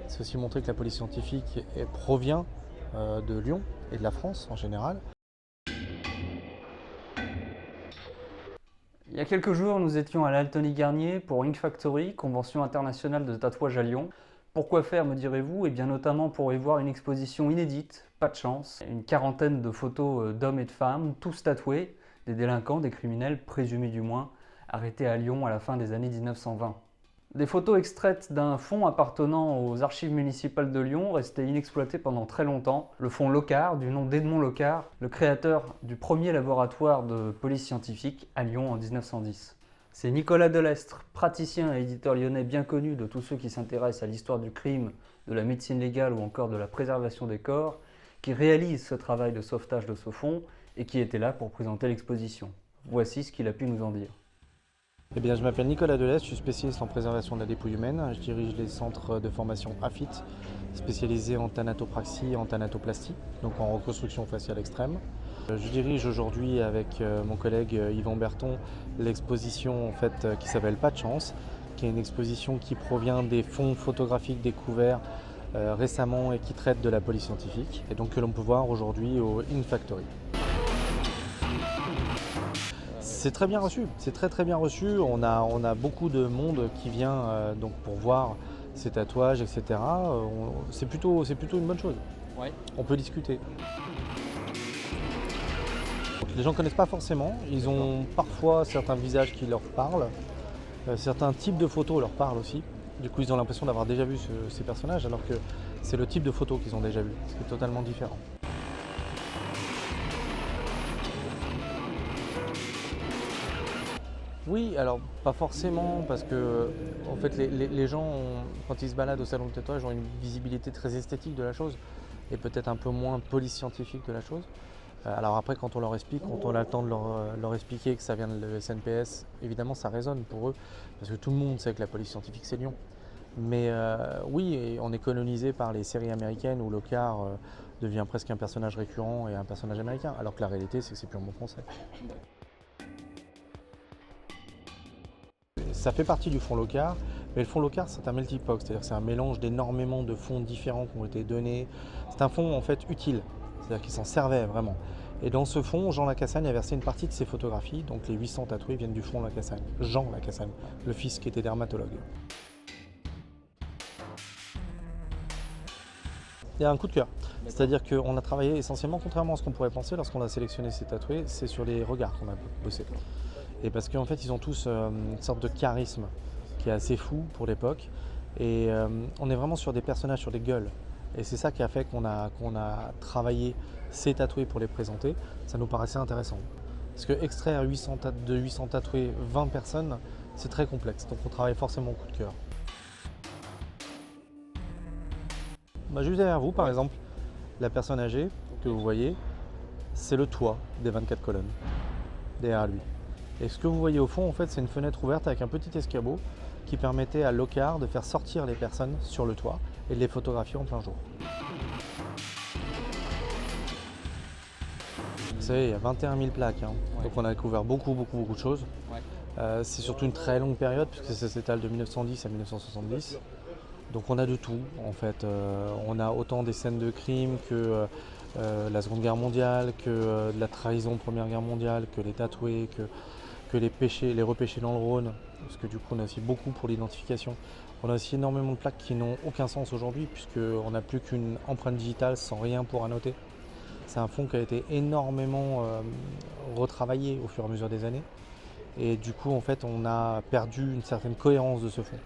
C'est aussi montrer que la police scientifique provient de Lyon et de la France en général. Il y a quelques jours, nous étions à l'Altony Garnier pour Ink Factory, convention internationale de tatouage à Lyon. Pourquoi faire, me direz-vous? Eh bien notamment pour y voir une exposition inédite, pas de chance, une quarantaine de photos d'hommes et de femmes, tous tatoués, des délinquants, des criminels, présumés du moins, arrêtés à Lyon à la fin des années 1920. Des photos extraites d'un fonds appartenant aux archives municipales de Lyon, resté inexploité pendant très longtemps, le fonds Locard, du nom d'Edmond Locard, le créateur du premier laboratoire de police scientifique à Lyon en 1910. C'est Nicolas Delestre, praticien et éditeur lyonnais bien connu de tous ceux qui s'intéressent à l'histoire du crime, de la médecine légale ou encore de la préservation des corps, qui réalise ce travail de sauvetage de ce fonds et qui était là pour présenter l'exposition. Voici ce qu'il a pu nous en dire. Eh bien, je m'appelle Nicolas Delestre, je suis spécialiste en préservation de la dépouille humaine. Je dirige les centres de formation AFIT, spécialisés en thanatopraxie et en thanatoplastie, donc en reconstruction faciale extrême. Je dirige aujourd'hui avec mon collègue Yvan Berton l'exposition qui s'appelle Pas de chance, qui est une exposition qui provient des fonds photographiques découverts récemment et qui traite de la police scientifique, et donc que l'on peut voir aujourd'hui au Ink Factory. C'est très bien reçu, c'est très bien reçu. On a beaucoup de monde qui vient donc pour voir ces tatouages, etc. C'est plutôt une bonne chose. Ouais. On peut discuter. Donc, les gens ne connaissent pas forcément, ils ont parfois certains visages qui leur parlent, certains types de photos leur parlent aussi. Du coup, ils ont l'impression d'avoir déjà vu ces personnages, alors que c'est le type de photos qu'ils ont déjà vu, ce qui est totalement différent. Oui, alors pas forcément, parce que en fait, les gens, quand ils se baladent au salon de tatouage, ont une visibilité très esthétique de la chose et peut-être un peu moins police scientifique de la chose. Alors après, quand on leur explique, quand on a le temps de leur expliquer que ça vient de l'ESNPS, évidemment ça résonne pour eux, parce que tout le monde sait que la police scientifique c'est Lyon. Mais oui, et on est colonisé par les séries américaines où Locard devient presque un personnage récurrent et un personnage américain, alors que la réalité c'est que c'est purement français. Ça fait partie du fonds Locard, mais le fonds Locard c'est un melting pot, c'est-à-dire que c'est un mélange d'énormément de fonds différents qui ont été donnés. C'est un fonds en fait utile, c'est-à-dire qu'il s'en servait vraiment. Et dans ce fonds, Jean Lacassagne a versé une partie de ses photographies, donc les 800 tatoués viennent du fonds Lacassagne. Jean Lacassagne, le fils qui était dermatologue. Il y a un coup de cœur, c'est-à-dire qu'on a travaillé essentiellement, contrairement à ce qu'on pourrait penser lorsqu'on a sélectionné ces tatoués, c'est sur les regards qu'on a bossé. Et parce qu'en fait, ils ont tous une sorte de charisme qui est assez fou pour l'époque. Et on est vraiment sur des personnages, sur des gueules. Et c'est ça qui a fait qu'on a travaillé ces tatoués pour les présenter. Ça nous paraissait intéressant. Parce que extraire de 800 tatoués 20 personnes, c'est très complexe. Donc on travaille forcément au coup de cœur. Juste derrière vous, par exemple, la personne âgée que vous voyez, c'est le toit des 24 colonnes derrière lui. Et ce que vous voyez au fond, en fait, c'est une fenêtre ouverte avec un petit escabeau qui permettait à Locard de faire sortir les personnes sur le toit et de les photographier en plein jour. Vous savez, il y a 21 000 plaques, hein. Ouais. Donc on a découvert beaucoup de choses. Ouais. C'est surtout une très longue période puisque ça s'étale de 1910 à 1970. Donc on a de tout, en fait. On a autant des scènes de crime que la Seconde Guerre mondiale, que de la trahison de Première Guerre mondiale, que les tatoués, que les repêchés dans le Rhône, parce que du coup on a aussi beaucoup pour l'identification. On a aussi énormément de plaques qui n'ont aucun sens aujourd'hui, puisqu'on n'a plus qu'une empreinte digitale sans rien pour annoter. C'est un fonds qui a été énormément retravaillé au fur et à mesure des années. Et du coup, en fait, on a perdu une certaine cohérence de ce fonds.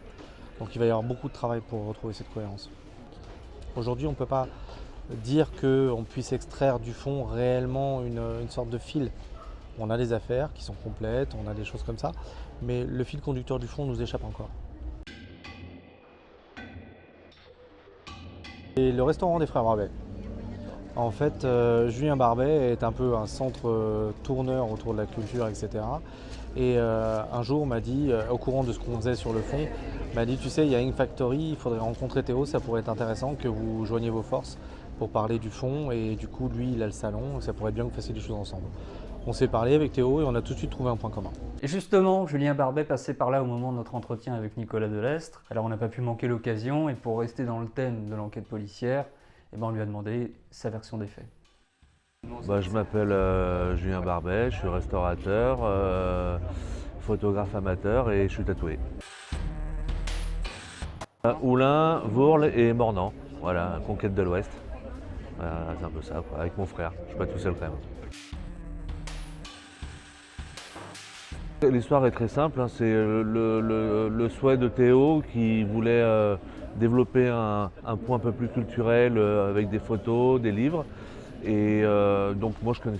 Donc il va y avoir beaucoup de travail pour retrouver cette cohérence. Aujourd'hui, on ne peut pas dire qu'on puisse extraire du fonds réellement une sorte de fil. On a des affaires qui sont complètes, on a des choses comme ça, mais le fil conducteur du fond nous échappe encore. Et le restaurant des frères Barbet. En fait, Julien Barbet est un peu un centre tourneur autour de la culture, etc. Et un jour, m'a dit, au courant de ce qu'on faisait sur le fond, m'a dit, tu sais, il y a Ink Factory, il faudrait rencontrer Théo, ça pourrait être intéressant que vous joigniez vos forces pour parler du fond. Et du coup, lui, il a le salon, ça pourrait être bien que vous fassiez des choses ensemble. On s'est parlé avec Théo et on a tout de suite trouvé un point commun. Et justement, Julien Barbet passait par là au moment de notre entretien avec Nicolas Delestre. Alors on n'a pas pu manquer l'occasion et pour rester dans le thème de l'enquête policière, on lui a demandé sa version des faits. Je m'appelle Julien Barbet, je suis restaurateur, photographe amateur et je suis tatoué. Oulin, Vourles et Mornan, voilà, conquête de l'Ouest. C'est un peu ça, quoi, avec mon frère, je suis pas tout seul quand même. L'histoire est très simple, hein, c'est le souhait de Théo qui voulait développer un point un peu plus culturel avec des photos, des livres. Et donc moi je connais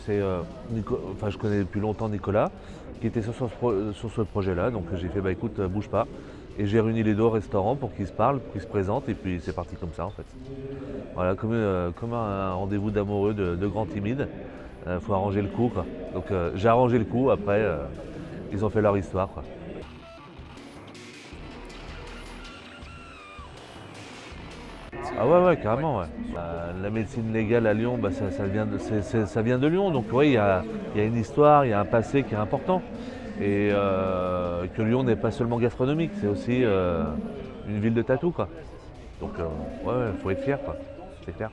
depuis longtemps Nicolas qui était sur ce projet-là, donc j'ai fait écoute, bouge pas. Et j'ai réuni les deux au restaurant pour qu'ils se parlent, pour qu'ils se présentent et puis c'est parti comme ça en fait. Voilà, comme un rendez-vous d'amoureux de grands timides, faut arranger le coup quoi. Donc j'ai arrangé le coup, après ils ont fait leur histoire quoi. Ah ouais, carrément. Ouais. La médecine légale à Lyon, ça vient de Lyon. Donc oui, il y a une histoire, il y a un passé qui est important. Et que Lyon n'est pas seulement gastronomique, c'est aussi une ville de tatou, quoi. Donc il faut être fier, quoi. C'est clair.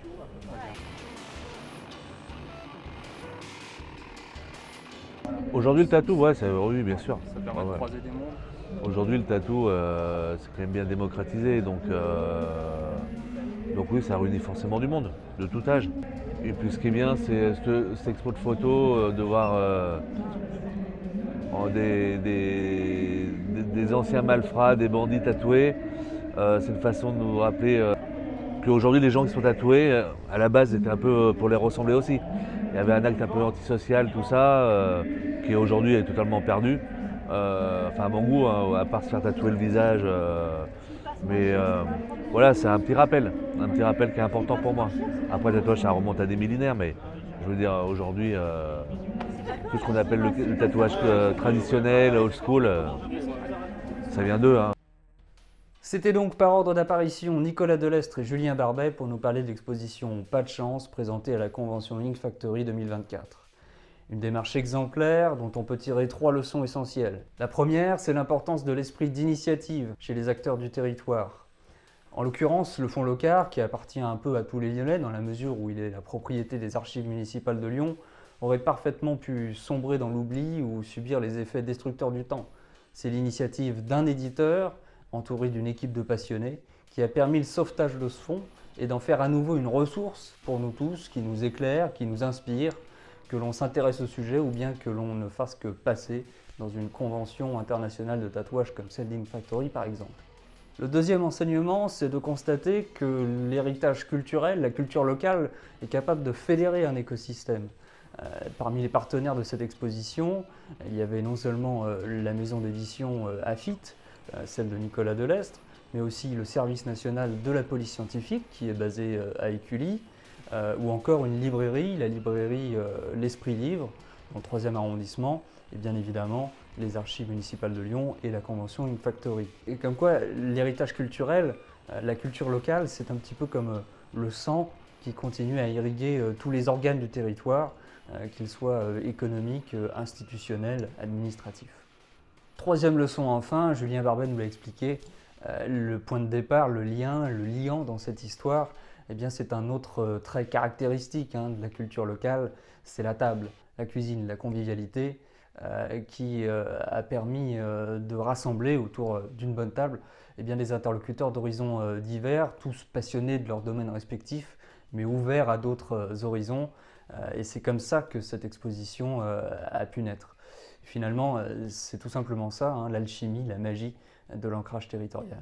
Aujourd'hui le tatou, oui bien sûr. Ça permet de croiser des mondes. Aujourd'hui le tatou, c'est quand même bien démocratisé, donc oui, ça réunit forcément du monde, de tout âge. Et puis ce qui est bien, c'est cette expo de photos, de voir des anciens malfrats, des bandits tatoués. C'est une façon de nous rappeler qu'aujourd'hui les gens qui sont tatoués, à la base, étaient un peu pour les ressembler aussi. Il y avait un acte un peu antisocial, tout ça, qui aujourd'hui est totalement perdu. À mon goût, hein, à part se faire tatouer le visage. Mais voilà, c'est un petit rappel qui est important pour moi. Après, le tatouage, ça remonte à des millénaires, mais je veux dire, aujourd'hui, tout ce qu'on appelle le tatouage traditionnel, old school, ça vient d'eux. Hein. C'était donc par ordre d'apparition Nicolas Delestre et Julien Barbet pour nous parler de l'exposition Pas de chance présentée à la convention Ink Factory 2024. Une démarche exemplaire dont on peut tirer 3 leçons essentielles. La première, c'est l'importance de l'esprit d'initiative chez les acteurs du territoire. En l'occurrence, le fonds Locard, qui appartient un peu à tous les Lyonnais dans la mesure où il est la propriété des archives municipales de Lyon, aurait parfaitement pu sombrer dans l'oubli ou subir les effets destructeurs du temps. C'est l'initiative d'un éditeur, entouré d'une équipe de passionnés, qui a permis le sauvetage de ce fonds et d'en faire à nouveau une ressource pour nous tous, qui nous éclaire, qui nous inspire, que l'on s'intéresse au sujet ou bien que l'on ne fasse que passer dans une convention internationale de tatouage comme celle d'Ink Factory par exemple. Le deuxième enseignement, c'est de constater que l'héritage culturel, la culture locale, est capable de fédérer un écosystème. Parmi les partenaires de cette exposition, il y avait non seulement la maison d'édition AFIT, celle de Nicolas Delestre, mais aussi le service national de la police scientifique qui est basé à Écully, ou encore une librairie, la librairie L'Esprit Livre, dans le 3e arrondissement, et bien évidemment les archives municipales de Lyon et la convention Ink Factory. Et comme quoi l'héritage culturel, la culture locale, c'est un petit peu comme le sang qui continue à irriguer tous les organes du territoire, qu'ils soient économiques, institutionnels, administratifs. Troisième leçon enfin, Julien Barbet nous l'a expliqué, le point de départ, le lien, le liant dans cette histoire, eh bien c'est un autre trait caractéristique de la culture locale, c'est la table, la cuisine, la convivialité, qui a permis de rassembler autour d'une bonne table des interlocuteurs d'horizons divers, tous passionnés de leur domaine respectif, mais ouverts à d'autres horizons. Et c'est comme ça que cette exposition a pu naître. Finalement, c'est tout simplement ça, l'alchimie, la magie de l'ancrage territorial.